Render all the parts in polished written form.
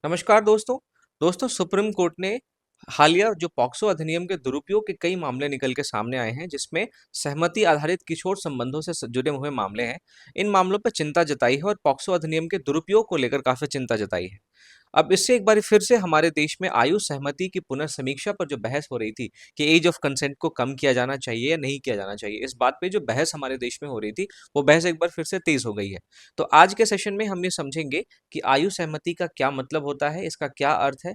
नमस्कार दोस्तों। Supreme court ने हालिया जो पॉक्सो अधिनियम के दुरुपयोग के कई मामले निकल के सामने आए हैं, जिसमें सहमति आधारित किशोर संबंधों से जुड़े हुए मामले हैं। इन मामलों पर चिंता जताई है और पॉक्सो अधिनियम के दुरुपयोग को लेकर काफी चिंता जताई है। अब इससे एक बार फिर से हमारे देश में आयु सहमति की पुनर्समीक्षा पर जो बहस हो रही थी कि एज ऑफ कंसेंट को कम किया जाना चाहिए या नहीं किया जाना चाहिए, इस बात पे जो बहस हमारे देश में हो रही थी, वो बहस एक बार फिर से तेज हो गई है। तो आज के सेशन में हम ये समझेंगे कि आयु सहमति का क्या मतलब होता है, इसका क्या अर्थ है,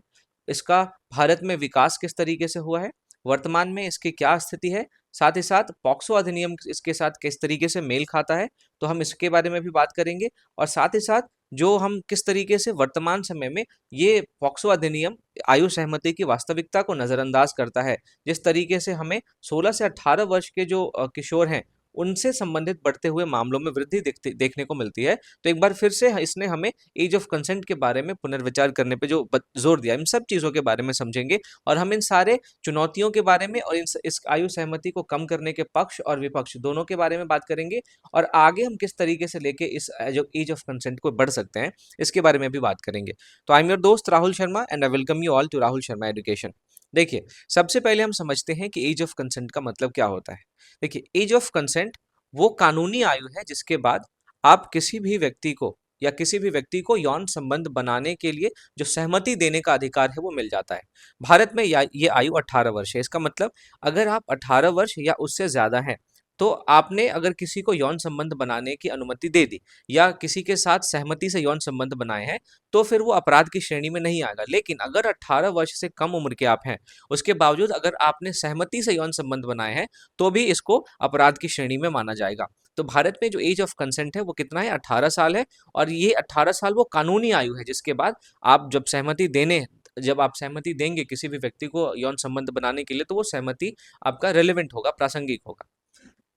इसका भारत में विकास किस तरीके से हुआ है, वर्तमान में इसकी क्या स्थिति है, साथ ही साथ पॉक्सो अधिनियम इसके साथ किस तरीके से मेल खाता है, तो हम इसके बारे में भी बात करेंगे। और साथ ही साथ जो हम किस तरीके से वर्तमान समय में ये पॉक्सो अधिनियम आयु सहमति की वास्तविकता को नजरअंदाज करता है। जिस तरीके से हमें 16 से 18 वर्ष के जो किशोर हैं, उनसे संबंधित बढ़ते हुए मामलों में वृद्धि देखने को मिलती है। तो एक बार फिर से इसने हमें एज ऑफ कंसेंट के बारे में पुनर्विचार करने पे जो जोर दिया, इन सब चीज़ों के बारे में समझेंगे और हम इन सारे चुनौतियों के बारे में और इस आयु सहमति को कम करने के पक्ष और विपक्ष दोनों के बारे में बात करेंगे। और आगे हम किस तरीके से लेके इस जो एज ऑफ कंसेंट को बढ़ सकते हैं, इसके बारे में भी बात करेंगे। तो आई एम योर दोस्त Rahul Sharma and I welcome you all to Rahul Sharma education. देखिए, सबसे पहले हम समझते हैं कि एज ऑफ कंसेंट का मतलब क्या होता है। देखिए, एज ऑफ कंसेंट वो कानूनी आयु है जिसके बाद आप किसी भी व्यक्ति को या किसी भी व्यक्ति को यौन संबंध बनाने के लिए जो सहमति देने का अधिकार है वो मिल जाता है। भारत में ये आयु 18 वर्ष है। इसका मतलब अगर आप 18 वर्ष या उससे ज्यादा हैं, तो आपने अगर किसी को यौन संबंध बनाने की अनुमति दे दी या किसी के साथ सहमति से यौन संबंध बनाए हैं, तो फिर वो अपराध की श्रेणी में नहीं आएगा। लेकिन अगर 18 वर्ष से कम उम्र के आप हैं, उसके बावजूद अगर आपने सहमति से यौन संबंध बनाए हैं, तो भी इसको अपराध की श्रेणी में माना जाएगा। तो भारत में जो एज ऑफ कंसेंट है वो कितना है, 18 साल है। और ये 18 साल वो कानूनी आयु है जिसके बाद आप जब आप सहमति देंगे किसी भी व्यक्ति को यौन संबंध बनाने के लिए, तो वो सहमति आपका रेलेवेंट होगा, प्रासंगिक होगा।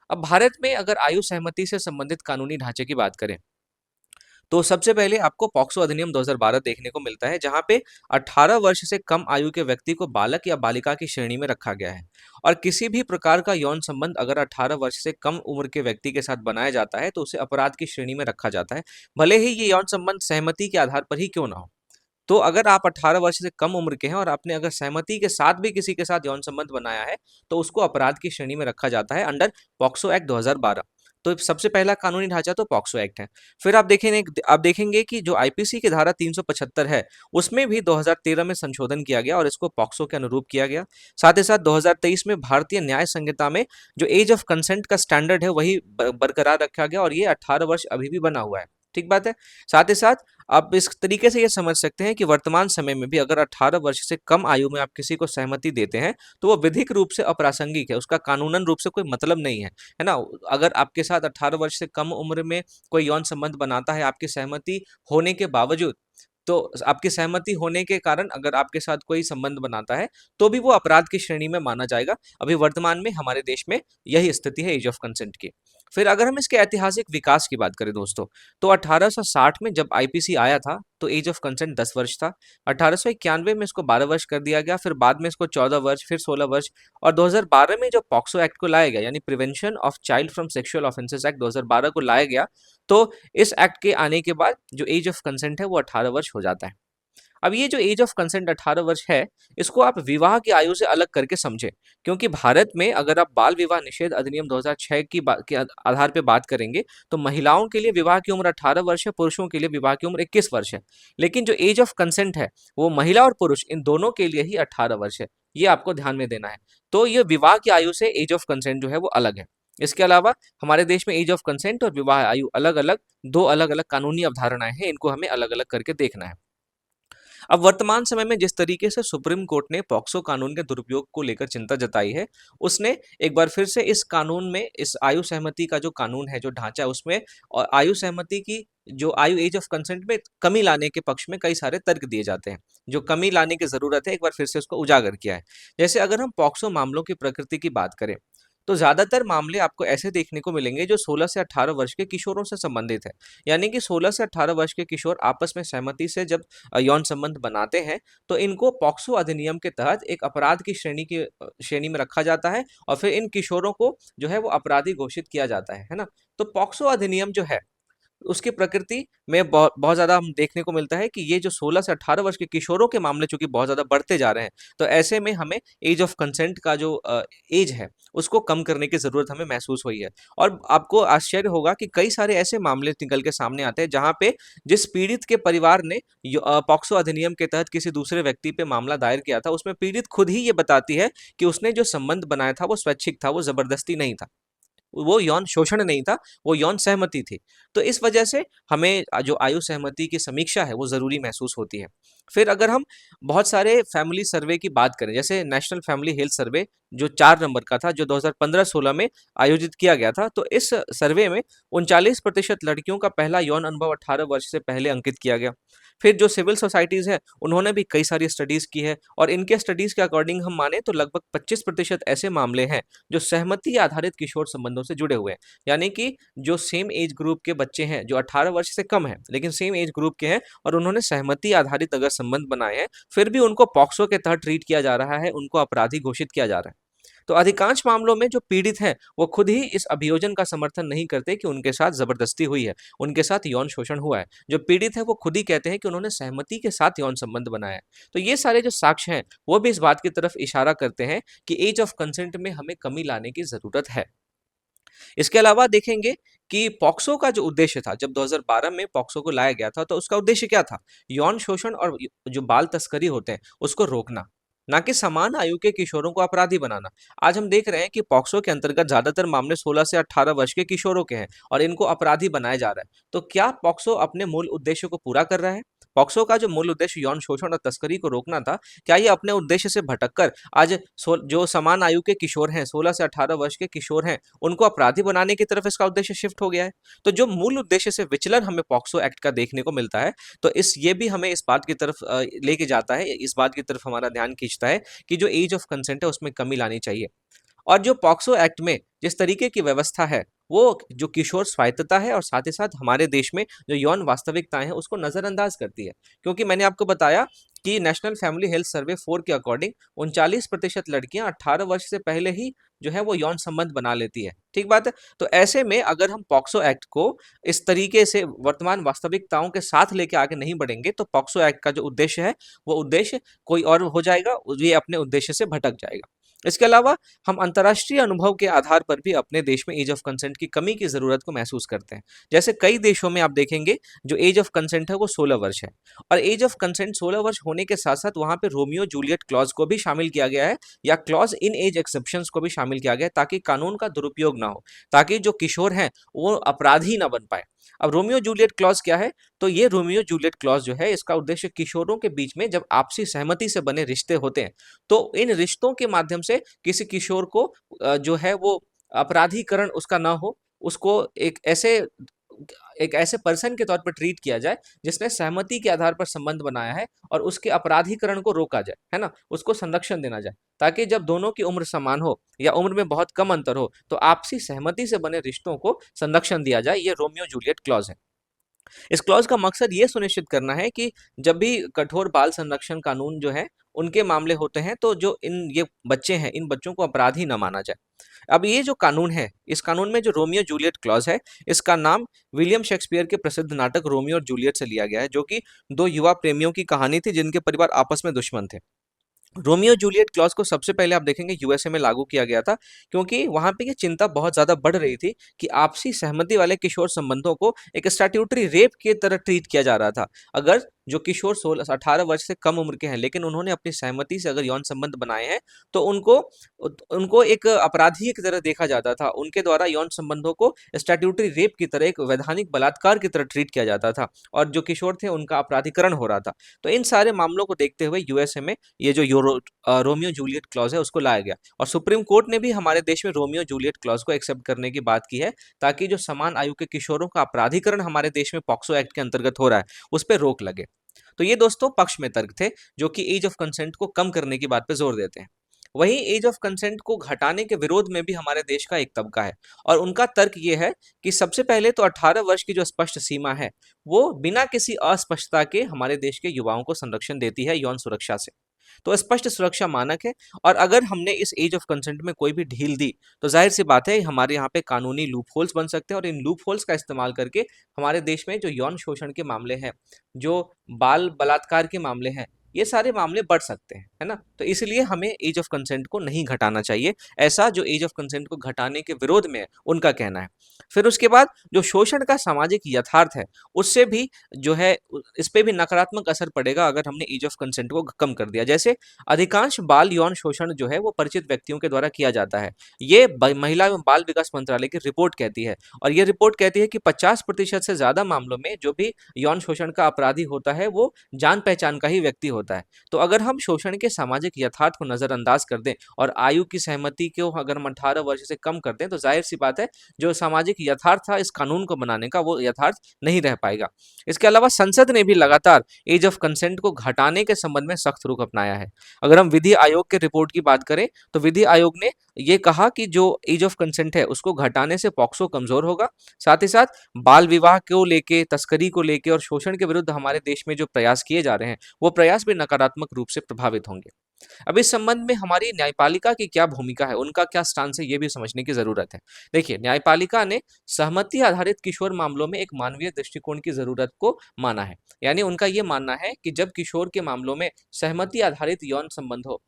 अब भारत में अगर आयु सहमति से संबंधित कानूनी ढांचे की बात करें, तो सबसे पहले आपको पॉक्सो अधिनियम 2012 देखने को मिलता है, जहां पे 18 वर्ष से कम आयु के व्यक्ति को बालक या बालिका की श्रेणी में रखा गया है। और किसी भी प्रकार का यौन संबंध अगर 18 वर्ष से कम उम्र के व्यक्ति के साथ बनाया जाता है, तो उसे अपराध की श्रेणी में रखा जाता है, भले ही ये यौन संबंध सहमति के आधार पर ही क्यों ना हो। तो अगर आप 18 वर्ष से कम उम्र के हैं और आपने अगर सहमति के साथ भी किसी के साथ यौन संबंध बनाया है, तो उसको अपराध की श्रेणी में रखा जाता है अंडर पॉक्सो एक्ट 2012। तो सबसे पहला कानूनी ढांचा तो पॉक्सो एक्ट है। फिर आप देखेंगे कि जो आईपीसी की धारा 375 है, उसमें भी 2013 में संशोधन किया गया और इसको पॉक्सो के अनुरूप किया गया। साथ ही साथ 2023 में भारतीय न्याय संहिता में जो एज ऑफ कंसेंट का स्टैंडर्ड है वही बरकरार रखा गया और ये 18 वर्ष अभी भी बना हुआ है। ठीक बात है। साथ ही साथ आप इस तरीके से ये समझ सकते हैं कि वर्तमान समय में भी अगर 18 वर्ष से कम आयु में आप किसी को सहमति देते हैं, तो वो विधिक रूप से अप्रासंगिक है, उसका कानूनन रूप से कोई मतलब नहीं है ना। अगर आपके साथ 18 वर्ष से कम उम्र में कोई यौन संबंध बनाता है आपकी सहमति होने के बावजूद, तो आपकी सहमति होने के कारण अगर आपके साथ कोई संबंध बनाता है, तो भी वो अपराध की श्रेणी में माना जाएगा। अभी वर्तमान में हमारे देश में यही स्थिति है एज ऑफ कंसेंट की। फिर अगर हम इसके ऐतिहासिक विकास की बात करें दोस्तों, तो 1860 में जब आईपीसी आया था, तो एज ऑफ कंसेंट 10 वर्ष था। 1891 में इसको 12 वर्ष कर दिया गया, फिर बाद में इसको 14 वर्ष, फिर 16 वर्ष। और 2012 में जब पॉक्सो एक्ट को लाया गया, यानी prevention of child from sexual offences act 2012 को लाया गया, तो इस एक्ट के आने के बाद जो एज ऑफ कंसेंट है वो 18 वर्ष हो जाता है। अब ये जो एज ऑफ कंसेंट 18 वर्ष है, इसको आप विवाह की आयु से अलग करके समझें, क्योंकि भारत में अगर आप बाल विवाह निषेध अधिनियम 2006 के आधार पे बात करेंगे, तो महिलाओं के लिए विवाह की उम्र 18 वर्ष है, पुरुषों के लिए विवाह की उम्र 21 वर्ष है। लेकिन जो एज ऑफ कंसेंट है, वो महिला और पुरुष इन दोनों के लिए ही 18 वर्ष है। ये आपको ध्यान में देना है। तो ये विवाह की आयु से एज ऑफ कंसेंट जो है वो अलग है। इसके अलावा हमारे देश में एज ऑफ कंसेंट और विवाह आयु अलग अलग, दो अलग अलग कानूनी अवधारणाएं हैं, इनको हमें अलग अलग करके देखना है। अब वर्तमान समय में जिस तरीके से सुप्रीम कोर्ट ने पॉक्सो कानून के दुरुपयोग को लेकर चिंता जताई है, उसने एक बार फिर से इस कानून में, इस आयु सहमति का जो कानून है, जो ढांचा है, उसमें और आयु सहमति की जो आयु एज ऑफ कंसेंट में कमी लाने के पक्ष में कई सारे तर्क दिए जाते हैं। जो कमी लाने की जरूरत है, एक बार फिर से उसको उजागर किया है। जैसे अगर हम पॉक्सो मामलों की प्रकृति की बात करें, तो ज्यादातर मामले आपको ऐसे देखने को मिलेंगे जो 16 से 18 वर्ष के किशोरों से संबंधित है। यानी कि 16 से 18 वर्ष के किशोर आपस में सहमति से जब यौन संबंध बनाते हैं, तो इनको पॉक्सो अधिनियम के तहत एक अपराध की श्रेणी में रखा जाता है और फिर इन किशोरों को जो है वो अपराधी घोषित किया जाता है ना। तो पॉक्सो अधिनियम जो है, उसकी प्रकृति में बहुत ज़्यादा हम देखने को मिलता है कि ये जो 16 से 18 वर्ष के किशोरों के मामले चूँकि बहुत ज़्यादा बढ़ते जा रहे हैं, तो ऐसे में हमें ऐज ऑफ कंसेंट का जो ऐज है, उसको कम करने की ज़रूरत हमें महसूस हुई है। और आपको आश्चर्य होगा कि कई सारे ऐसे मामले निकल के सामने आते हैं, जहाँ पे जिस पीड़ित के परिवार ने पॉक्सो अधिनियम के तहत किसी दूसरे व्यक्ति पे मामला दायर किया था, उसमें पीड़ित खुद ही ये बताती है कि उसने जो संबंध बनाया था, वो स्वैच्छिक था, वो ज़बरदस्ती नहीं था। वो यौन शोषण नहीं था, वो यौन सहमति थी। तो इस वजह से हमें जो आयु सहमति की समीक्षा है, वो ज़रूरी महसूस होती है। फिर अगर हम बहुत सारे फैमिली सर्वे की बात करें, जैसे नेशनल फैमिली हेल्थ सर्वे जो 4 नंबर का था, जो 2015-16 में आयोजित किया गया था, तो इस सर्वे में 39% लड़कियों का पहला यौन अनुभव 18 वर्ष से पहले अंकित किया गया। फिर जो सिविल सोसाइटीज़ हैं, उन्होंने भी कई सारी स्टडीज़ की है और इनके स्टडीज़ के अकॉर्डिंग हम माने तो लगभग 25% ऐसे मामले हैं जो सहमति आधारित किशोर संबंधों से जुड़े हुए हैं। यानी कि जो सेम एज ग्रुप के बच्चे हैं, जो 18 वर्ष से कम हैं, लेकिन सेम एज ग्रुप के हैं और उन्होंने सहमति आधारित अगर संबंध बनाए हैं, फिर भी उनको पॉक्सो के तहत ट्रीट किया जा रहा है, उनको अपराधी घोषित किया जा रहा है। तो अधिकांश मामलों में जो पीड़ित हैं, वो खुद ही इस अभियोजन का समर्थन नहीं करते कि उनके साथ ज़बरदस्ती हुई है, उनके साथ यौन शोषण हुआ है। जो पीड़ित है, वो खुद ही कहते हैं कि उन्होंने सहमति के साथ यौन संबंध बनाया है। तो ये सारे जो साक्ष्य हैं, वो भी इस बात की तरफ इशारा करते हैं कि ऐज ऑफ कंसेंट में हमें कमी लाने की ज़रूरत है। इसके अलावा देखेंगे कि पॉक्सो का जो उद्देश्य था, जब 2012 में पॉक्सो को लाया गया था, तो उसका उद्देश्य क्या था? यौन शोषण और जो बाल तस्करी होते हैं, उसको रोकना, ना कि समान आयु के किशोरों को अपराधी बनाना। आज हम देख रहे हैं कि पॉक्सो के अंतर्गत ज़्यादातर मामले 16 से 18 वर्ष के किशोरों के हैं और इनको अपराधी बनाया जा रहा है। तो क्या पॉक्सो अपने मूल उद्देश्य को पूरा कर रहा है? पॉक्सो का जो मूल उद्देश्य यौन शोषण और तस्करी को रोकना था, क्या ये अपने उद्देश्य से भटककर आज जो समान आयु के किशोर हैं, 16 से 18 वर्ष के किशोर हैं, उनको अपराधी बनाने की तरफ इसका उद्देश्य शिफ्ट हो गया है? तो जो मूल उद्देश्य से विचलन हमें पॉक्सो एक्ट का देखने को मिलता है, तो ये भी हमें इस बात की तरफ लेके जाता है, इस बात की तरफ हमारा ध्यान खींचता है कि जो ऐज ऑफ कंसेंट है, उसमें कमी लानी चाहिए। और जो पॉक्सो एक्ट में जिस तरीके की व्यवस्था है, वो जो किशोर स्वायत्तता है और साथ ही साथ हमारे देश में जो यौन वास्तविकताएँ हैं, उसको नज़रअंदाज करती है। क्योंकि मैंने आपको बताया कि नेशनल फैमिली हेल्थ सर्वे 4 के अकॉर्डिंग 39% लड़कियाँ 18 वर्ष से पहले ही जो है वो यौन संबंध बना लेती है। ठीक बात है? तो ऐसे में अगर हम पॉक्सो एक्ट को इस तरीके से वर्तमान वास्तविकताओं के साथ लेके आगे नहीं बढ़ेंगे, तो पॉक्सो एक्ट का जो उद्देश्य है, वो उद्देश्य कोई और हो जाएगा, ये अपने उद्देश्य से भटक जाएगा। इसके अलावा हम अंतर्राष्ट्रीय अनुभव के आधार पर भी अपने देश में ऐज ऑफ कंसेंट की कमी की ज़रूरत को महसूस करते हैं। जैसे कई देशों में आप देखेंगे जो ऐज ऑफ कंसेंट है वो 16 वर्ष है और ऐज ऑफ कंसेंट 16 वर्ष होने के साथ-साथ वहाँ पे रोमियो जूलियट क्लॉज़ को भी शामिल किया गया है या क्लॉज़ इन एज एक्सेप्शंस को भी शामिल किया गया है ताकि कानून का दुरुपयोग ना हो, ताकि जो किशोर हैं वो अपराधी ना बन पाएँ। अब रोमियो जूलियट क्लॉज़ क्या है? तो ये रोमियो जूलियट क्लॉज़ जो है इसका उद्देश्य किशोरों के बीच में जब आपसी सहमति से बने रिश्ते होते हैं, तो इन रिश्तों के माध्यम से किसी किशोर को जो है वो अपराधीकरण उसका ना हो, उसको एक ऐसे पर्सन के तौर पर ट्रीट किया जाए जिसने सहमति के आधार पर संबंध बनाया है और उसके अपराधीकरण को रोका जाए, है ना? उसको संरक्षण देना जाए, ताकि जब दोनों की उम्र समान हो या उम्र में बहुत कम अंतर हो, तो आपसी सहमति से बने रिश्तों को संरक्षण दिया जाए, ये रोमियो जूलियट क्लॉज़ है। इस क्लॉज का मकसद ये सुनिश्चित करना है कि जब भी कठोर बाल संरक्षण कानून जो है उनके मामले होते हैं तो जो ये बच्चे हैं इन बच्चों को अपराधी न माना जाए। अब ये जो कानून है, इस कानून में जो रोमियो जूलियट क्लॉज है, इसका नाम विलियम शेक्सपियर के प्रसिद्ध नाटक रोमियो और जूलियट से लिया गया है, जो कि दो युवा प्रेमियों की कहानी थी जिनके परिवार आपस में दुश्मन थे। रोमियो जूलियट क्लॉज को सबसे पहले आप देखेंगे यूएसए में लागू किया गया था, क्योंकि वहां पे ये चिंता बहुत ज्यादा बढ़ रही थी कि आपसी सहमति वाले किशोर संबंधों को एक स्टैट्यूटरी रेप की तरह ट्रीट किया जा रहा था। अगर जो किशोर 16-18 वर्ष से कम उम्र के हैं लेकिन उन्होंने अपनी सहमति से अगर यौन संबंध बनाए हैं, तो उनको उनको एक अपराधी की तरह देखा जाता था। उनके द्वारा यौन संबंधों को स्टैट्यूटरी रेप की तरह, एक वैधानिक बलात्कार की तरह ट्रीट किया जाता था और जो किशोर थे उनका अपराधीकरण हो रहा था। तो इन सारे मामलों को देखते हुए यूएसए में ये जो रोमियो जूलियट क्लॉज है उसको लाया गया और सुप्रीम कोर्ट ने भी हमारे देश में रोमियो जूलियट क्लॉज को एक्सेप्ट करने की बात की है, ताकि जो समान आयु के किशोरों का अपराधीकरण हमारे देश में पॉक्सो एक्ट के अंतर्गत हो रहा है, उस पर रोक लगे। तो ये दोस्तों पक्ष में तर्क थे जो कि एज ऑफ कंसेंट को कम करने की बात पे जोर देते हैं। वहीं एज ऑफ कंसेंट को घटाने के विरोध में भी हमारे देश का एक तबका है और उनका तर्क ये है कि सबसे पहले तो 18 वर्ष की जो स्पष्ट सीमा है, वो बिना किसी अस्पष्टता के हमारे देश के युवाओं को संरक्षण देती है यौन सुरक्षा से। तो स्पष्ट सुरक्षा मानक है। और अगर हमने इस एज ऑफ कंसेंट में कोई भी ढील दी तो जाहिर सी बात है हमारे यहाँ पे कानूनी लूप होल्स बन सकते हैं, और इन लूप होल्स का इस्तेमाल करके हमारे देश में जो यौन शोषण के मामले हैं, जो बाल बलात्कार के मामले हैं, ये सारे मामले बढ़ सकते हैं, है ना। तो इसलिए हमें एज ऑफ कंसेंट को नहीं घटाना चाहिए, ऐसा जो एज ऑफ कंसेंट को घटाने के विरोध में है उनका कहना है। फिर उसके बाद जो शोषण का सामाजिक यथार्थ है, उससे भी जो है इस पे भी नकारात्मक असर पड़ेगा अगर हमने एज ऑफ कंसेंट को कम कर दिया। जैसे अधिकांश बाल यौन शोषण जो है वो परिचित व्यक्तियों के द्वारा किया जाता है, ये महिला एवं बाल विकास मंत्रालय की रिपोर्ट कहती है। और ये रिपोर्ट कहती है कि 50% से ज्यादा मामलों में जो भी यौन शोषण का अपराधी होता है वो जान पहचान का ही व्यक्ति होता है। तो अगर हम शोषण के सामाजिक यथार्थ को नजरअंदाज कर दें और आयु की सहमति को अगर हम 18 वर्ष से कम कर दें, तो जाहिर सी बात है जो सामाजिक यथार्थ था इस कानून को बनाने का, वो यथार्थ नहीं रह पाएगा। इसके अलावा संसद ने भी लगातार एज ऑफ कंसेंट को घटाने के संबंध में सख्त रुख अपनाया है। अगर हम विधि आयोग के रिपोर्ट की बात करें तो विधि आयोग ने ये कहा कि जो एज ऑफ कंसेंट है उसको घटाने से पॉक्सो कमजोर होगा, साथ ही साथ बाल विवाह को लेके, तस्करी को लेके और शोषण के विरुद्ध हमारे देश में जो प्रयास किए जा रहे हैं वो प्रयास भी नकारात्मक रूप से प्रभावित होंगे। अब इस संबंध में हमारी न्यायपालिका की क्या भूमिका है, उनका क्या स्टांस है, ये भी समझने की जरूरत है। देखिए, न्यायपालिका ने सहमति आधारित किशोर मामलों में एक मानवीय दृष्टिकोण की जरूरत को माना है। यानी उनका ये मानना है कि जब किशोर के मामलों में सहमति आधारित यौन संबंध हो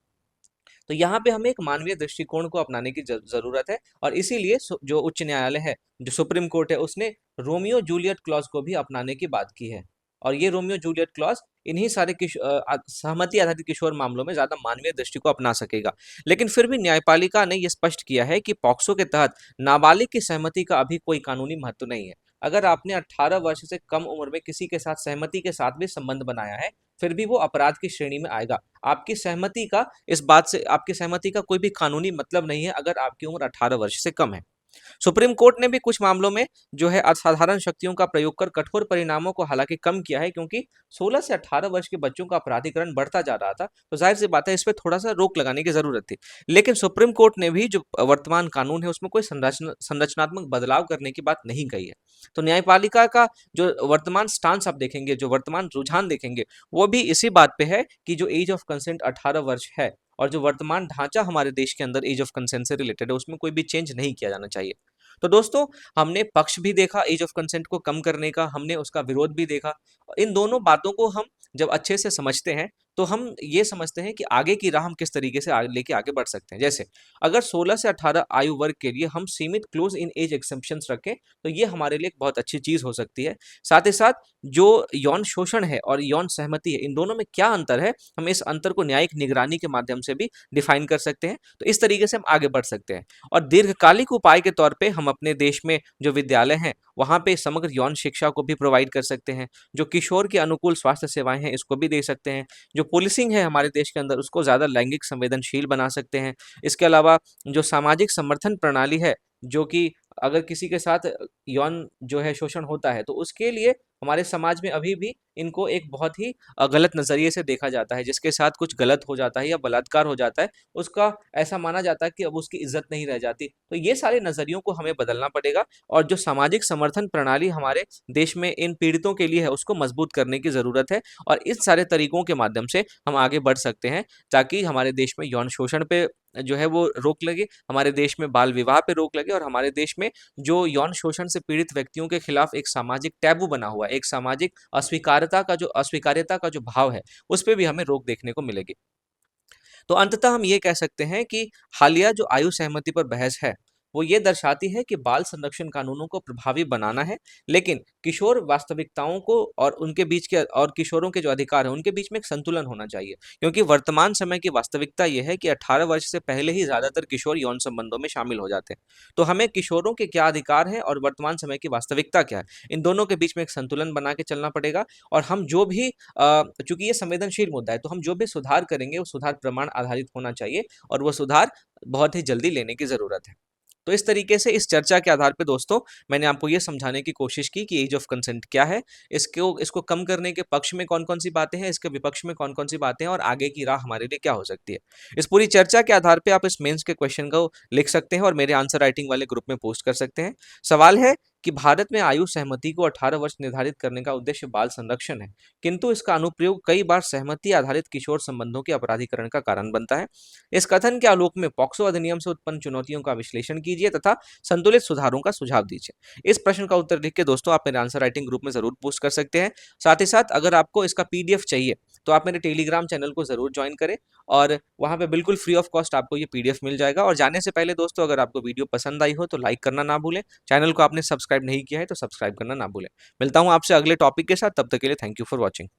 तो यहाँ पे हमें एक मानवीय दृष्टिकोण को अपनाने की जरूरत है। और इसीलिए जो उच्च न्यायालय है, जो सुप्रीम कोर्ट है, उसने रोमियो जूलियट क्लॉज को भी अपनाने की बात की है। और ये रोमियो जूलियट क्लॉज इन्हीं सारे सहमति आधारित किशोर मामलों में ज्यादा मानवीय दृष्टि को अपना सकेगा। लेकिन फिर भी न्यायपालिका ने यह स्पष्ट किया है कि पॉक्सो के तहत नाबालिग की सहमति का अभी कोई कानूनी महत्व नहीं है। अगर आपने 18 वर्ष से कम उम्र में किसी के साथ सहमति के साथ भी संबंध बनाया है, फिर भी वो अपराध की श्रेणी में आएगा। आपकी सहमति का कोई भी कानूनी मतलब नहीं है अगर आपकी उम्र 18 वर्ष से कम है। सुप्रीम कोर्ट ने भी कुछ मामलों में जो है असाधारण शक्तियों का प्रयोग कर कठोर परिणामों को हालांकि कम किया है, क्योंकि 16 से 18 वर्ष के बच्चों का अपराधीकरण बढ़ता जा रहा था, तो जाहिर सी बात है इस पे थोड़ा सा रोक लगाने की जरूरत थी। लेकिन सुप्रीम कोर्ट ने भी जो वर्तमान कानून है उसमें कोई संरचनात्मक बदलाव करने की बात नहीं कही है। तो न्यायपालिका का जो वर्तमान स्टांस आप देखेंगे, जो वर्तमान रुझान देखेंगे, वो भी इसी बात पे है कि जो एज ऑफ कंसेंट 18 वर्ष है और जो वर्तमान ढांचा हमारे देश के अंदर एज ऑफ कंसेंट से रिलेटेड है उसमें कोई भी चेंज नहीं किया जाना चाहिए। तो दोस्तों, हमने पक्ष भी देखा एज ऑफ कंसेंट को कम करने का, हमने उसका विरोध भी देखा। इन दोनों बातों को हम जब अच्छे से समझते हैं तो हम ये समझते हैं कि आगे की राह हम किस तरीके से लेके आगे बढ़ सकते हैं। जैसे अगर 16 से 18 आयु वर्ग के लिए हम सीमित क्लोज इन एज एक्सेप्शंस रखें तो ये हमारे लिए एक बहुत अच्छी चीज हो सकती है। साथ ही साथ जो यौन शोषण है और यौन सहमति है, इन दोनों में क्या अंतर है, हम इस अंतर को न्यायिक निगरानी के माध्यम से भी डिफाइन कर सकते हैं। तो इस तरीके से हम आगे बढ़ सकते हैं। और दीर्घकालिक उपाय के तौर पे हम अपने देश में जो विद्यालय हैं वहाँ पे समग्र यौन शिक्षा को भी प्रोवाइड कर सकते हैं। जो किशोर के अनुकूल स्वास्थ्य सेवाएं हैं इसको भी दे सकते हैं। जो पुलिसिंग है हमारे देश के अंदर उसको ज़्यादा लैंगिक संवेदनशील बना सकते हैं। इसके अलावा जो सामाजिक समर्थन प्रणाली है, जो कि अगर किसी के साथ यौन जो है शोषण होता है तो उसके लिए हमारे समाज में अभी भी इनको एक बहुत ही गलत नज़रिए से देखा जाता है। जिसके साथ कुछ गलत हो जाता है या बलात्कार हो जाता है, उसका ऐसा माना जाता है कि अब उसकी इज्जत नहीं रह जाती। तो ये सारे नज़रियों को हमें बदलना पड़ेगा और जो सामाजिक समर्थन प्रणाली हमारे देश में इन पीड़ितों के लिए है उसको मजबूत करने की ज़रूरत है। और इस सारे तरीकों के माध्यम से हम आगे बढ़ सकते हैं ताकि हमारे देश में यौन शोषण पे जो है वो रोक लगे, हमारे देश में बाल विवाह पे रोक लगे और हमारे देश में जो यौन शोषण से पीड़ित व्यक्तियों के खिलाफ एक सामाजिक टैबू बना हुआ है, एक सामाजिक अस्वीकार्यता का जो भाव है, उस पे भी हमें रोक देखने को मिलेगी। तो अंततः हम ये कह सकते हैं कि हालिया जो आयु सहमति पर बहस है वो ये दर्शाती है कि बाल संरक्षण कानूनों को प्रभावी बनाना है, लेकिन किशोर वास्तविकताओं को और उनके बीच के और किशोरों के जो अधिकार है उनके बीच में एक संतुलन होना चाहिए। क्योंकि वर्तमान समय की वास्तविकता यह है कि 18 वर्ष से पहले ही ज्यादातर किशोर यौन संबंधों में शामिल हो जाते हैं। तो हमें किशोरों के क्या अधिकार हैं और वर्तमान समय की वास्तविकता क्या है, इन दोनों के बीच में एक संतुलन बना के चलना पड़ेगा। और हम जो भी चूंकि ये संवेदनशील मुद्दा है तो हम जो भी सुधार करेंगे वो सुधार प्रमाण आधारित होना चाहिए और वो सुधार बहुत ही जल्दी लेने की जरूरत है। तो इस तरीके से इस चर्चा के आधार पे दोस्तों मैंने आपको ये समझाने की कोशिश की कि एज ऑफ कंसेंट क्या है, इसको कम करने के पक्ष में कौन कौन सी बातें हैं, इसके विपक्ष में कौन कौन सी बातें हैं और आगे की राह हमारे लिए क्या हो सकती है। इस पूरी चर्चा के आधार पे आप इस मेंस के क्वेश्चन को लिख सकते हैं और मेरे आंसर राइटिंग वाले ग्रुप में पोस्ट कर सकते हैं। सवाल है कि भारत में आयु सहमति को 18 वर्ष निर्धारित करने का उद्देश्य बाल संरक्षण है, किंतु इसका अनुप्रयोग कई बार सहमति आधारित किशोर संबंधों के अपराधीकरण का कारण बनता है। इस कथन के आलोक में पॉक्सो अधिनियम से उत्पन्न चुनौतियों का विश्लेषण कीजिए तथा संतुलित सुधारों का सुझाव दीजिए। इस प्रश्न का उत्तर लिख के दोस्तों आप मेरे आंसर राइटिंग ग्रुप में जरूर पोस्ट कर सकते हैं। साथ ही साथ अगर आपको इसका पीडीएफ चाहिए तो आप मेरे टेलीग्राम चैनल को जरूर ज्वाइन करें, और वहां पे बिल्कुल फ्री ऑफ कॉस्ट आपको ये पीडीएफ मिल जाएगा। और जाने से पहले दोस्तों, अगर आपको वीडियो पसंद आई हो तो लाइक करना ना भूलें, चैनल को आपने सब्सक्राइब नहीं किया है तो सब्सक्राइब करना ना भूलें। मिलता हूं आपसे अगले टॉपिक के साथ, तब तक के लिए थैंक यू फॉर वॉचिंग।